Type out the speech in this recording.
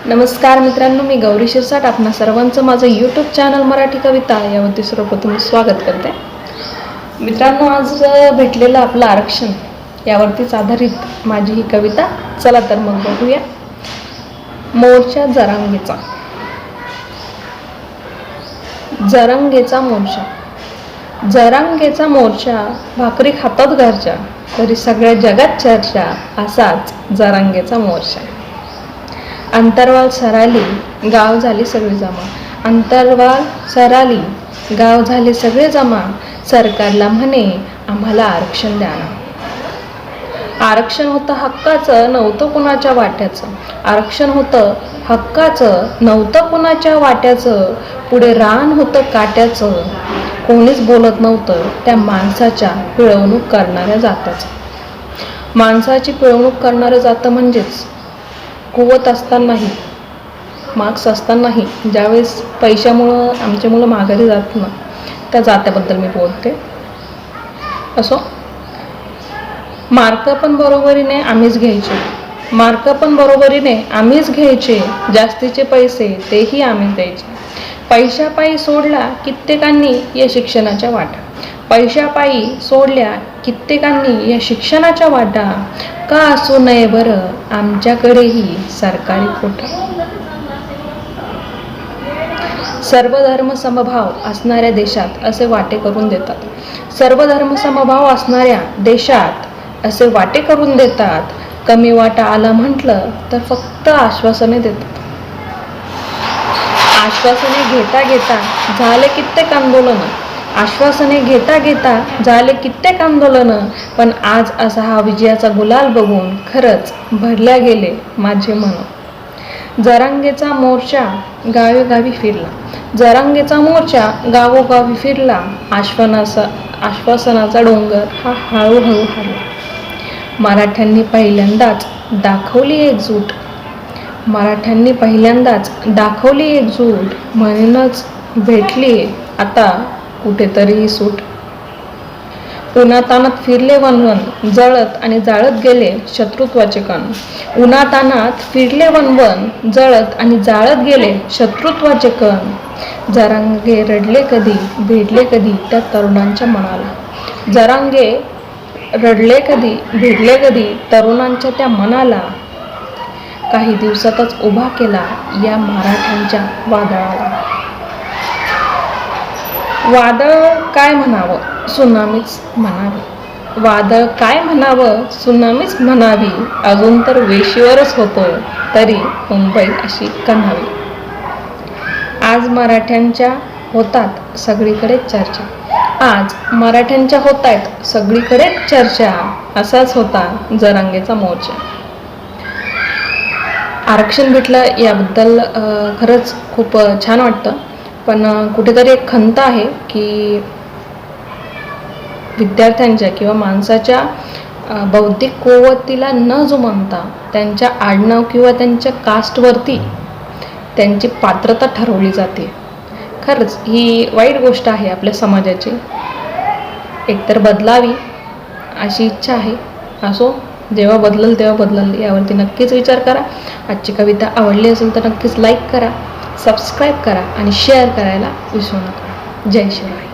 नमस्कार मित्रांनो, मी गौरी शिरसाट आपणा सर्वांचं माझं यूट्यूब चॅनल मराठी कविता यावरती सर्वप्रथम स्वागत करते. मित्रांनो, आज भेटलेलं आपलं आरक्षण यावरतीच आधारित माझी ही कविता. चला तर मग बघूया. मोर्चा जरांगेचा. जरांगेचा मोर्चा. जरांगेचा मोर्चा, भाकरी खातात घरच्या, तरी सगळ्या जगात चर्चा, असाच जरांगेचा मोर्चा. अंतरवाल सराली, गाव झाली सगळी जमा. अंतरवाल सराली, गाव झाले सगळे जमा. सरकारला म्हणे आम्हाला आरक्षण द्या ना. आरक्षण होतं हक्काचं, नव्हतं कुणाच्या वाट्याचं. आरक्षण होतं हक्काचं, नव्हतं कुणाच्या वाट्याचं. पुढे रान होतं काट्याचं, कोणीच बोलत नव्हतं त्या माणसाच्या पिळवणूक करणाऱ्या जात्याचं. माणसाची पिळवणूक करणारं जातं म्हणजेच कुवत असतानाही, मार्क्स असतानाही, ज्यावेळेस पैशामुळं आमची मुलं माघारी जात ना, त्या जात्याबद्दल मी बोलते. असो, मार्क पण बरोबरीने आम्हीच घ्यायचे. मार्क पण बरोबरीने आम्हीच घ्यायचे. जास्तीचे पैसे तेही आम्हीच द्यायचे. पैशापायी सोडला कित्येकांनी या शिक्षणाच्या वाटा. पैशापायी सोडल्या कित्येकांनी या शिक्षणाच्या वाटा. का असू नये बरं आमच्याकडेही सरकारी कोटा. सर्व धर्म समभाव असणाऱ्या देशात असे वाटे करून देतात. सर्व धर्म समभाव असणाऱ्या देशात असे वाटे करून देतात. कमी वाटा आला म्हटलं तर फक्त आश्वासने देतात. आश्वासने घेता घेता झाले कित्येक आंदोलन. आश्वासने घेता घेता झाले कित्येक आंदोलन. पण आज असा हा विजयाचा गुलाल बघून खरंच भरल्या गेले माझे मन. जरांगेचा मोर्चा गावोगावी फिरला. जरांगेचा मोर्चा गावोगावी फिरला. आश्वासनाचा डोंगर हा हळूहळू हरला. मराठ्यांनी पहिल्यांदाच दाखवली एकजूट. मराठ्यांनी पहिल्यांदाच दाखवली एकजूट. म्हणूनच भेटली आता कुठेतरी सूट. उन्हातानात फिरले वनवन, जळत आणि जाळत गेले शत्रुत्वाचे कण. उन्हातानात फिरले वनवन, जळत आणि जाळत गेले शत्रुत्वाचे कण. जरांगे रडले कधी, भेटले कधी त्या तरुणांच्या मनाला. जरांगे रडले कधी, भेटले कधी तरुणांच्या त्या मनाला. काही दिवसातच उभा केला या मराठ्यांच्या वादळाला. वादळ काय म्हणावं, सुनामीच म्हणावी. वादळ काय म्हणावं, सुनामीच म्हणावी. अजून तर वेशीवरच होतो, तरी मुंबई अशी कणावी. आज मराठ्यांच्या होतात सगळीकडे चर्चा. आज मराठ्यांच्या होतायत सगळीकडे चर्चा. असाच होता जरांगेचा मोर्चा. आरक्षण भेटलं याबद्दल खरंच खूप छान वाटतं. पण कुठेतरी एक खंत आहे की विद्यार्थ्यांच्या किंवा माणसाच्या बौद्धिक कुवतीला न जुमानता त्यांच्या आडनाव किंवा त्यांच्या कास्टवरती त्यांची पात्रता ठरवली जाते. खरंच ही वाईट गोष्ट आहे आपल्या समाजाची. एकतर बदलावी अशी इच्छा आहे. असो, जेव्हा बदलल तेव्हा बदलल, यावरती नक्कीच विचार करा. आजची कविता आवडली असेल तर नक्कीच लाईक करा, सबस्क्राईब करा आणि शेअर करायला विसरू नका. जय शिवराय.